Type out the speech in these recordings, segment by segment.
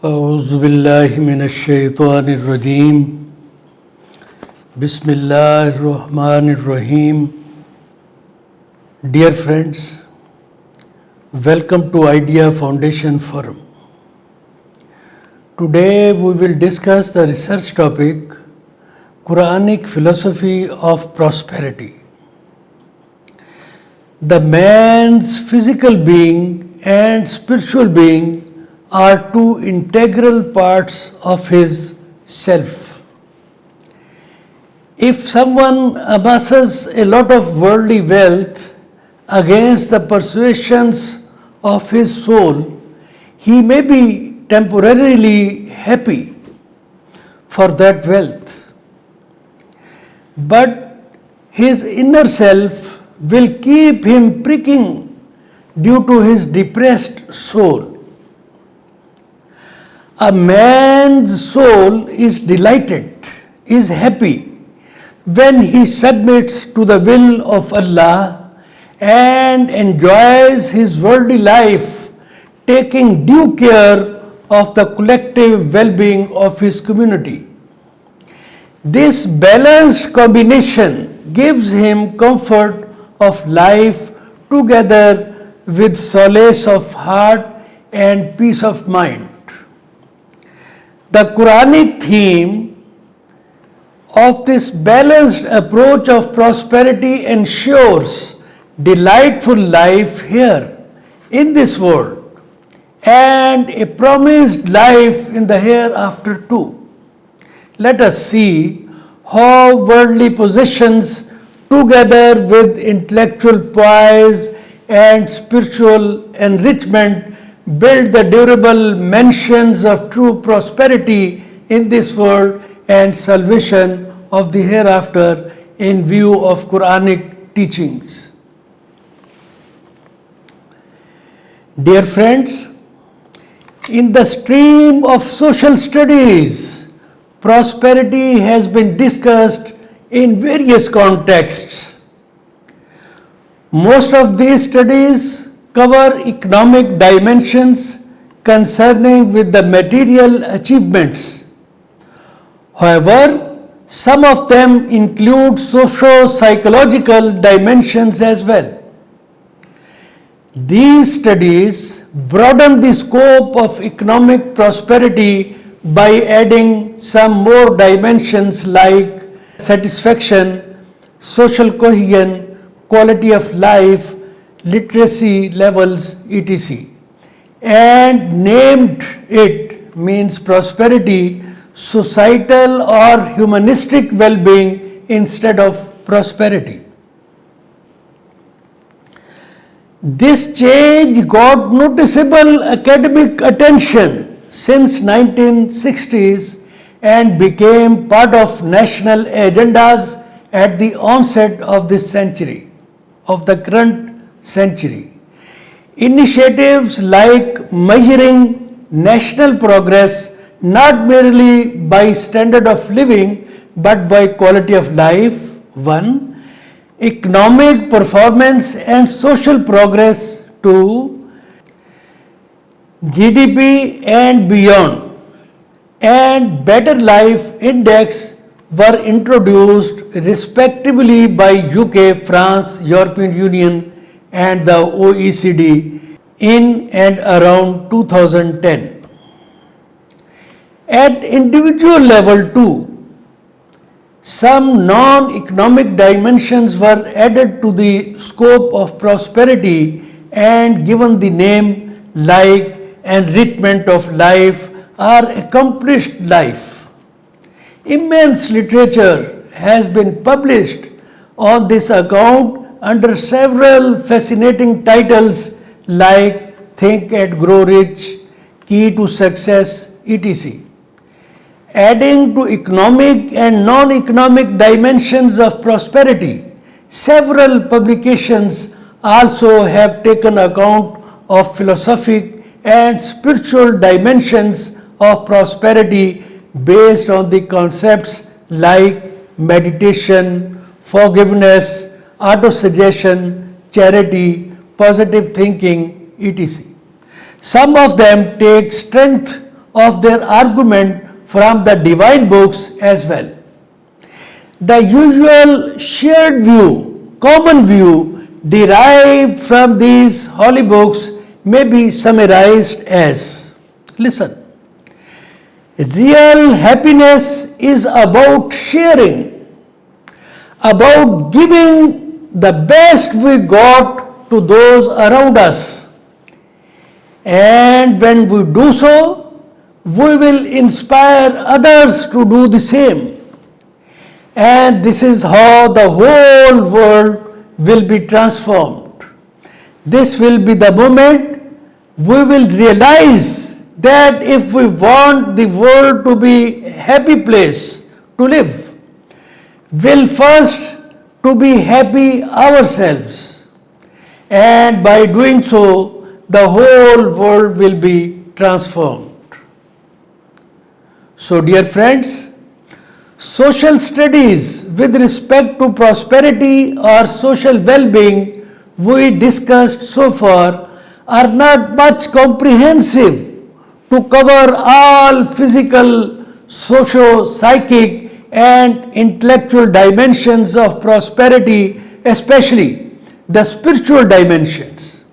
أعوذ بالله من الشيطان الرجيم بسم الله الرحمن الرحيم. Dear friends, welcome to Idea Foundation Forum. Today we will discuss the research topic Quranic philosophy of prosperity. The man's physical being and spiritual being are two integral parts of his self. If someone amasses a lot of worldly wealth against the persuasions of his soul, he may be temporarily happy for that wealth. But his inner self will keep him pricking due to his depressed soul. A man's soul is delighted, is happy when he submits to the will of Allah and enjoys his worldly life, taking due care of the collective well-being of his community. This balanced combination gives him comfort of life together with solace of heart and peace of mind. The Quranic theme of this balanced approach of prosperity ensures delightful life here in this world and a promised life in the hereafter too. Let us see how worldly possessions together with intellectual poise and spiritual enrichment build the durable mansions of true prosperity in this world and salvation of the hereafter in view of Quranic teachings. Dear friends, in the stream of social studies, prosperity has been discussed in various contexts. Most of these studies cover economic dimensions concerning with the material achievements. However, some of them include socio-psychological dimensions as well. These studies broaden the scope of economic prosperity by adding some more dimensions like satisfaction, social cohesion, quality of life, literacy levels, etc. And named it means prosperity, societal or humanistic well-being instead of prosperity. This change got noticeable academic attention since 1960s and became part of national agendas at the onset of this century, of the current century. Initiatives like measuring national progress not merely by standard of living but by quality of life, one, economic performance and social progress, two, GDP and beyond, and better life index were introduced respectively by UK, France, European Union and the OECD in and around 2010. At individual level too, some non-economic dimensions were added to the scope of prosperity and given the name like enrichment of life or accomplished life. Immense literature has been published on this account under several fascinating titles like Think and Grow Rich, Key to Success, etc. Adding to economic and non-economic dimensions of prosperity, several publications also have taken account of philosophic and spiritual dimensions of prosperity based on the concepts like meditation, forgiveness, autosuggestion, charity, positive thinking, etc. Some of them take strength of their argument from the divine books as well. The usual shared view, common view derived from these holy books may be summarized as, listen, real happiness is about sharing, about giving the best we got to those around us. And when we do so, we will inspire others to do the same. And this is how the whole world will be transformed. This will be the moment we will realize that if we want the world to be a happy place to live, we'll first to be happy ourselves. And by doing so, the whole world will be transformed. So, dear friends, social studies with respect to prosperity or social well-being we discussed so far are not much comprehensive to cover all physical, socio-psychic and intellectual dimensions of prosperity, especially the spiritual dimensions.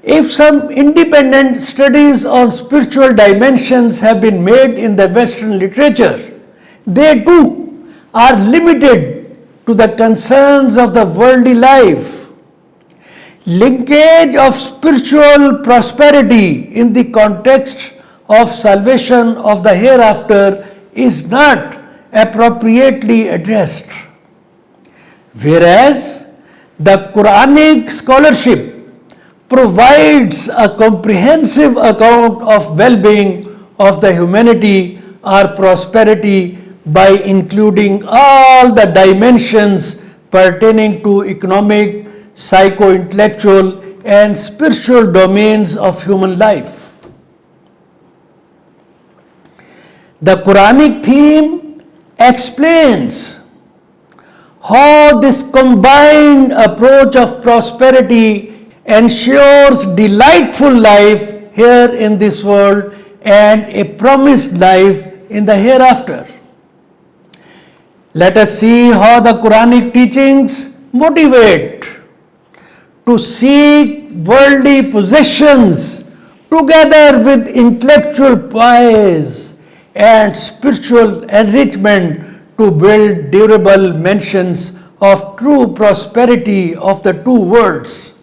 If some independent studies on spiritual dimensions have been made in the Western literature, they too are limited to the concerns of the worldly life. Linkage of spiritual prosperity in the context of salvation of the hereafter is not appropriately addressed. Whereas the Quranic scholarship provides a comprehensive account of well-being of the humanity or prosperity by including all the dimensions pertaining to economic, psycho-intellectual and spiritual domains of human life. The Quranic theme explains how this combined approach of prosperity ensures delightful life here in this world and a promised life in the hereafter. Let us see how the Quranic teachings motivate to seek worldly possessions together with intellectual poise and spiritual enrichment to build durable mansions of true prosperity of the two worlds.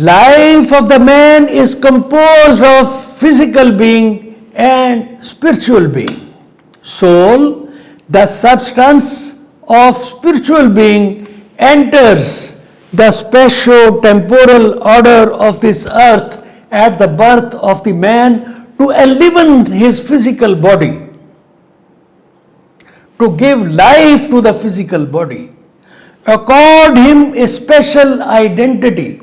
Life of the man is composed of physical being and spiritual being. Soul, the substance of spiritual being, enters the spatio-temporal order of this earth at the birth of the man to enliven his physical body, to give life to the physical body, accord him a special identity,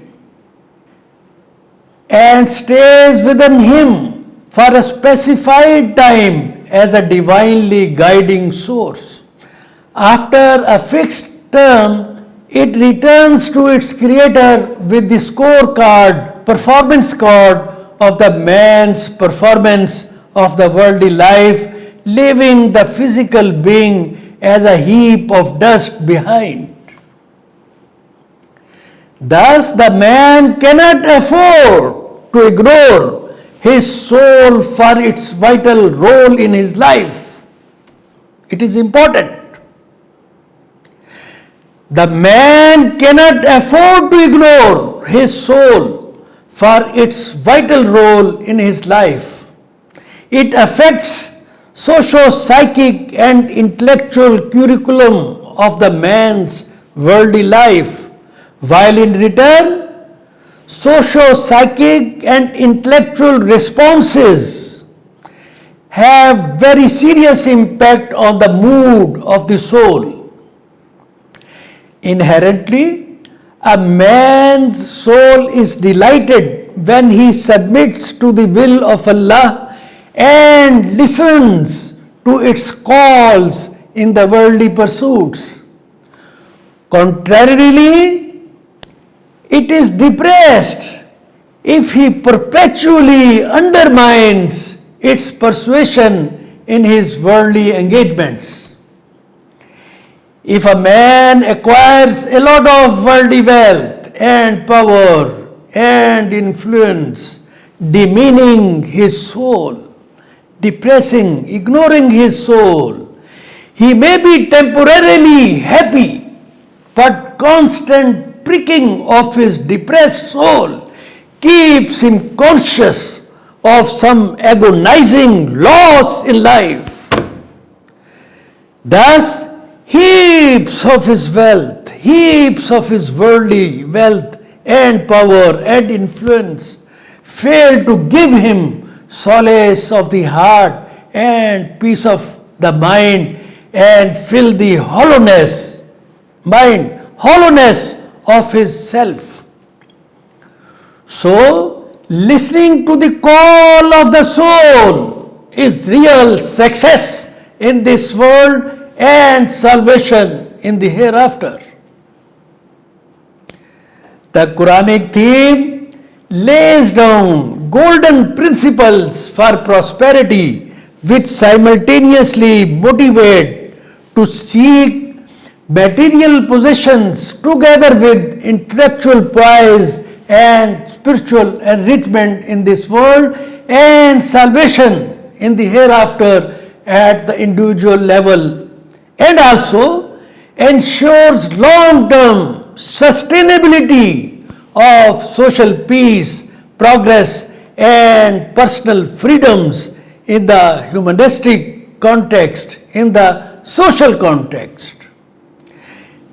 and stays within him for a specified time as a divinely guiding source. After a fixed term, it returns to its creator with the scorecard, performance card of the man's performance of the worldly life, leaving the physical being as a heap of dust behind. Thus, the man cannot afford to ignore his soul for its vital role in his life. It is important. The man cannot afford to ignore his soul for its vital role in his life. It affects socio-psychic and intellectual curriculum of the man's worldly life, while in return, socio-psychic and intellectual responses have very serious impact on the mood of the soul. Inherently, a man's soul is delighted when he submits to the will of Allah and listens to its calls in the worldly pursuits. Contrarily, it is depressed if he perpetually undermines its persuasion in his worldly engagements. If a man acquires a lot of worldly wealth and power and influence, demeaning his soul, depressing, ignoring his soul, he may be temporarily happy, but constant pricking of his depressed soul keeps him conscious of some agonizing loss in life. Thus, heaps of his wealth, heaps of his worldly wealth and power and influence fail to give him solace of the heart and peace of the mind and fill the hollowness of his self. So, listening to the call of the soul is real success in this world and salvation in the hereafter. The Quranic theme lays down golden principles for prosperity which simultaneously motivate to seek material possessions together with intellectual poise and spiritual enrichment in this world and salvation in the hereafter at the individual level, and also ensures long-term sustainability of social peace, progress and personal freedoms in the humanistic context, in the social context.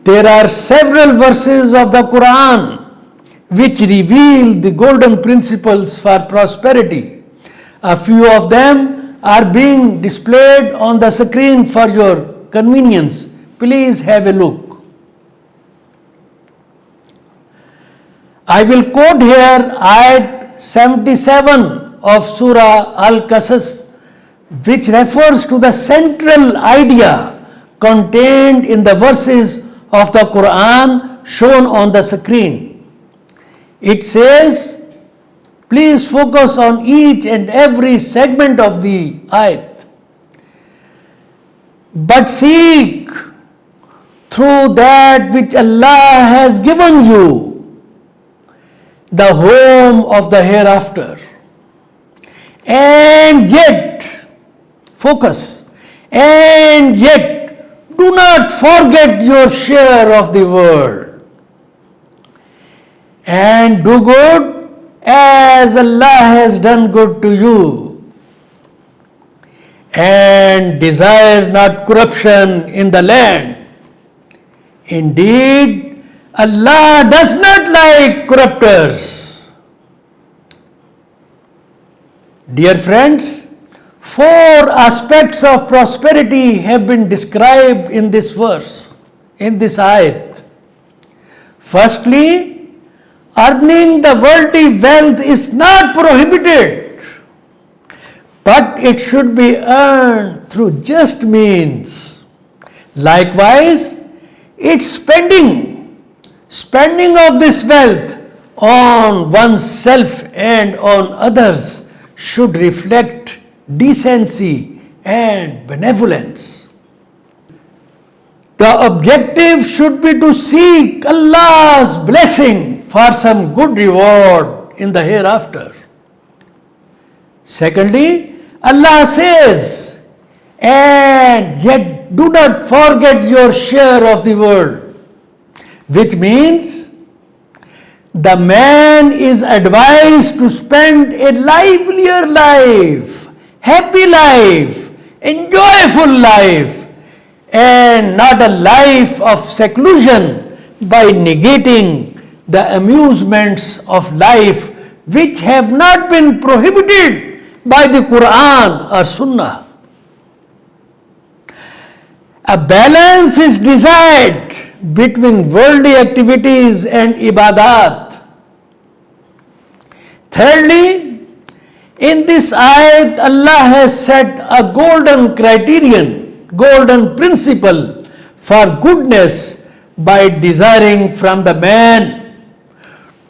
There are several verses of the Quran which reveal the golden principles for prosperity. A few of them are being displayed on the screen for your convenience. Please have a look. I will quote here ayat 77 of Surah Al-Qasas, which refers to the central idea contained in the verses of the Quran shown on the screen. It says, please focus on each and every segment of the ayat. But seek through that which Allah has given you the home of the hereafter. And yet, focus, and yet do not forget your share of the world. And do good as Allah has done good to you. And desire not corruption in the land. Indeed, Allah does not like corruptors. Dear friends, 4 aspects of prosperity have been described in this verse, in this ayat. Firstly, earning the worldly wealth is not prohibited, but it should be earned through just means. Likewise, its spending of this wealth on oneself and on others should reflect decency and benevolence. The objective should be to seek Allah's blessing for some good reward in the hereafter. Secondly, Allah says, and yet do not forget your share of the world, which means the man is advised to spend a livelier life, happy life, enjoyable life, and not a life of seclusion by negating the amusements of life which have not been prohibited by the Quran or Sunnah. A balance is desired between worldly activities and ibadat. Thirdly, in this ayat, Allah has set a golden criterion, golden principle for goodness by desiring from the man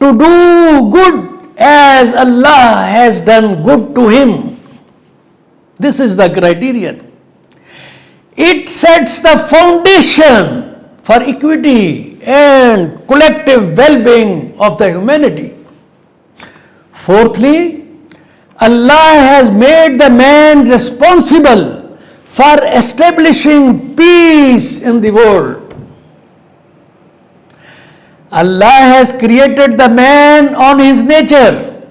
to do good as as Allah has done good to him. This is the criterion. It sets the foundation for equity and collective well-being of the humanity. Fourthly, Allah has made the man responsible for establishing peace in the world. Allah has created the man on his nature,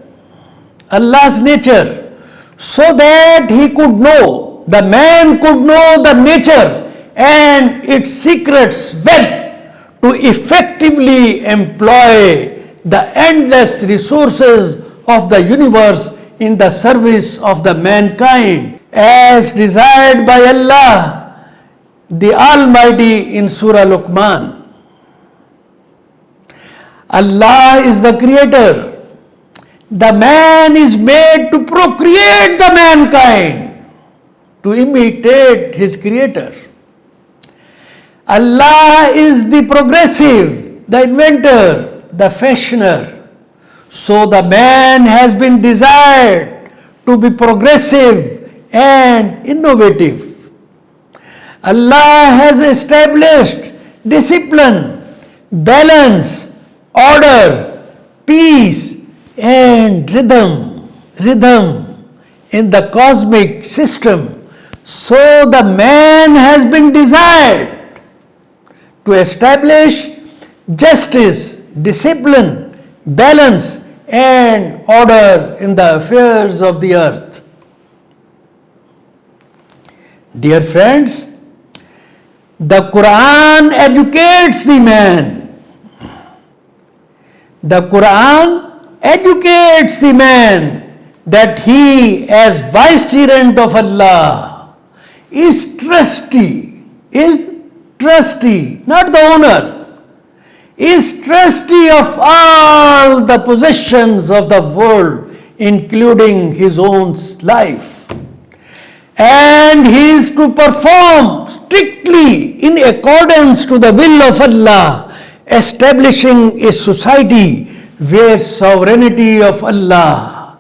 Allah's nature, so that the man could know the nature and its secrets well to effectively employ the endless resources of the universe in the service of the mankind as desired by Allah the Almighty in Surah Luqman. Allah is the creator. The man is made to procreate the mankind, to imitate his creator. Allah is the progressive, the inventor, the fashioner. So the man has been desired to be progressive and innovative. Allah has established discipline, balance, order, peace, and rhythm in the cosmic system. So the man has been desired to establish justice, discipline, balance, and order in the affairs of the earth. Dear friends, the Quran educates the man. The Quran educates the man that he, as vicegerent of Allah, is trustee, not the owner, is trustee of all the possessions of the world, including his own life. And he is to perform strictly in accordance to the will of Allah, establishing a society where sovereignty of Allah,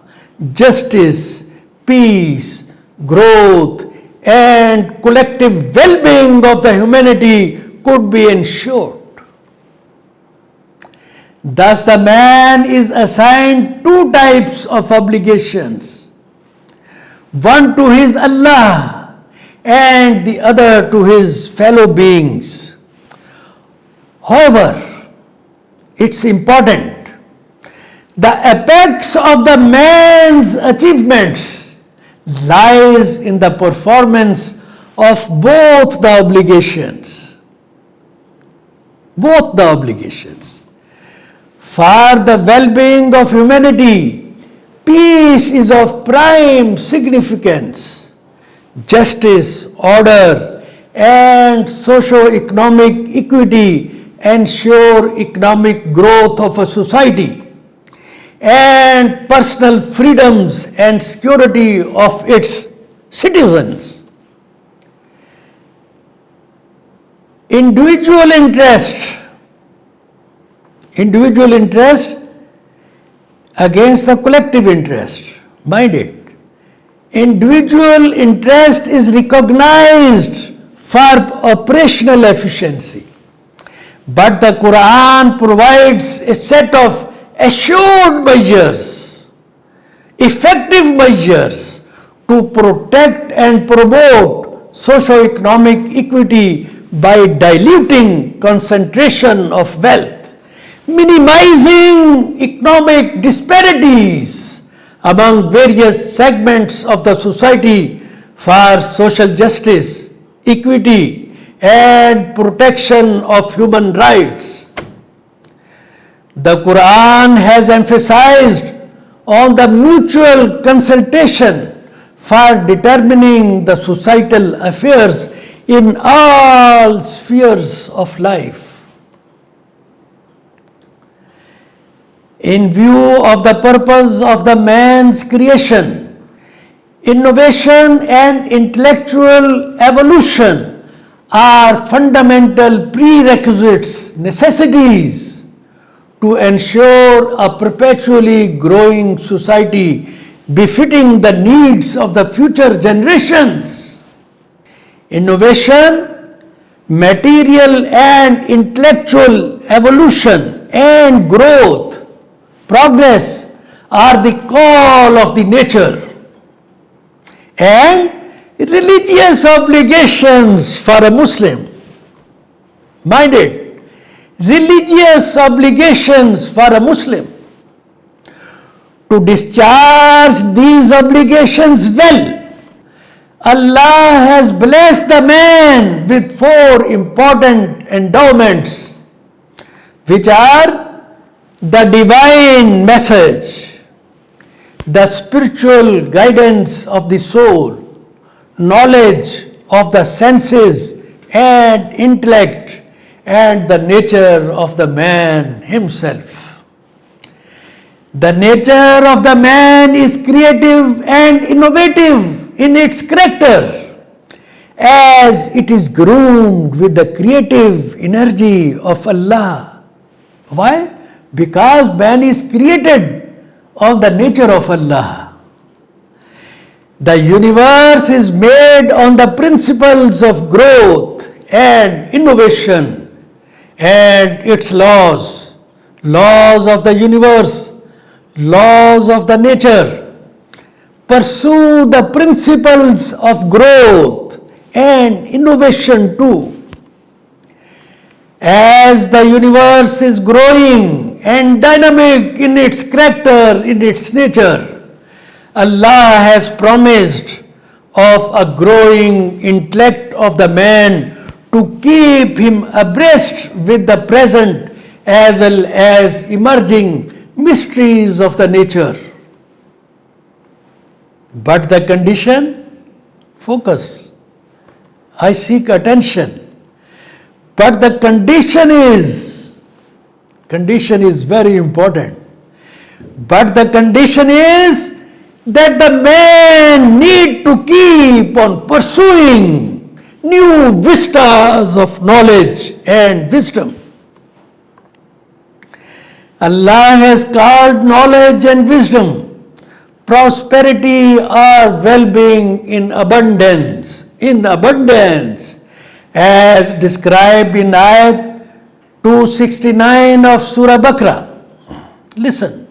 justice, peace, growth, and collective well-being of the humanity could be ensured. Thus, the man is assigned two types of obligations, one to his Allah and the other to his fellow beings. However, it's important, the apex of the man's achievements lies in the performance of both the obligations. Both the obligations. For the well-being of humanity, peace is of prime significance. Justice, order, and socio-economic equity ensure economic growth of a society, and personal freedoms and security of its citizens. Individual interest against the collective interest. Mind it. Individual interest is recognized for operational efficiency, but the Quran provides a set of assured measures, effective measures to protect and promote socio-economic equity by diluting concentration of wealth, minimizing economic disparities among various segments of the society for social justice, equity, and protection of human rights. The Quran has emphasized on the mutual consultation for determining the societal affairs in all spheres of life. In view of the purpose of the man's creation, innovation and intellectual evolution are fundamental prerequisites, necessities to ensure a perpetually growing society befitting the needs of the future generations. Innovation, material and intellectual evolution and growth, progress are the call of the nature, and religious obligations for a Muslim. Mind it, religious obligations for a Muslim. To discharge these obligations well, Allah has blessed the man with 4 important endowments, which are the divine message, the spiritual guidance of the soul, knowledge of the senses and intellect, and the nature of the man himself. The nature of the man is creative and innovative in its character, as it is groomed with the creative energy of Allah. Why? Because man is created on the nature of Allah. The universe is made on the principles of growth and innovation and its laws, laws of the universe, laws of the nature. Pursue the principles of growth and innovation too. As the universe is growing and dynamic in its character, in its nature, Allah has promised of a growing intellect of the man to keep him abreast with the present as well as emerging mysteries of the nature. But the condition, focus. I seek attention. But the condition is very important. But the condition is that the man need to keep on pursuing new vistas of knowledge and wisdom. Allah has called knowledge and wisdom prosperity or well-being in abundance, as described in ayat 269 of Surah Baqarah. Listen.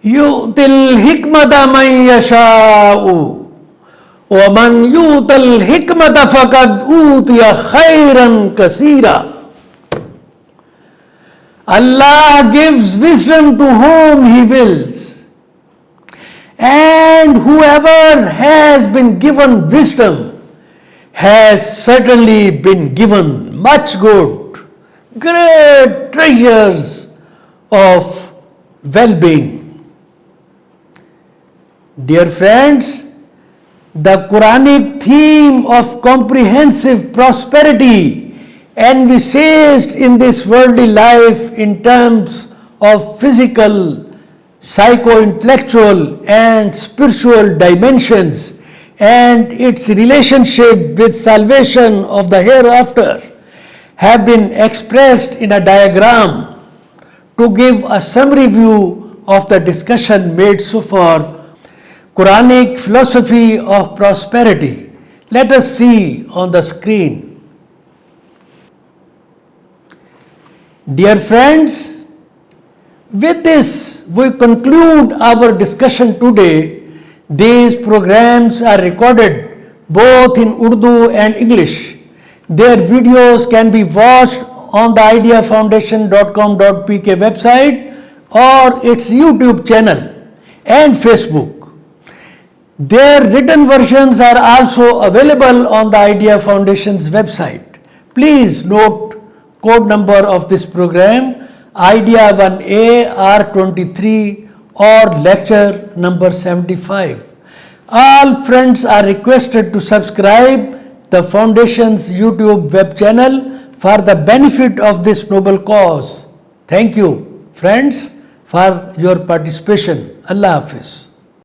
يُؤْتِ الْحِكْمَةَ مَنْ يَشَاءُ وَمَنْ يُؤْتَ الْحِكْمَةَ فَقَدْ أُوتِيَ خَيْرًا كَثِيرًا. Allah gives wisdom to whom He wills, and whoever has been given wisdom has certainly been given much good, great treasures of well-being. Dear friends, the Quranic theme of comprehensive prosperity envisaged in this worldly life in terms of physical, psycho-intellectual and spiritual dimensions and its relationship with salvation of the hereafter have been expressed in a diagram to give a summary view of the discussion made so far. Quranic philosophy of prosperity. Let us see on the screen. Dear friends, with this we conclude our discussion today. These programs are recorded both in Urdu and English. Their videos can be watched on the ideafoundation.com.pk website or its YouTube channel and Facebook. Their written versions are also available on the Idea Foundation's website. Please note code number of this program, Idea 1A R23 or lecture number 75. All friends are requested to subscribe the Foundation's YouTube web channel for the benefit of this noble cause. Thank you, friends, for your participation. Allah Hafiz.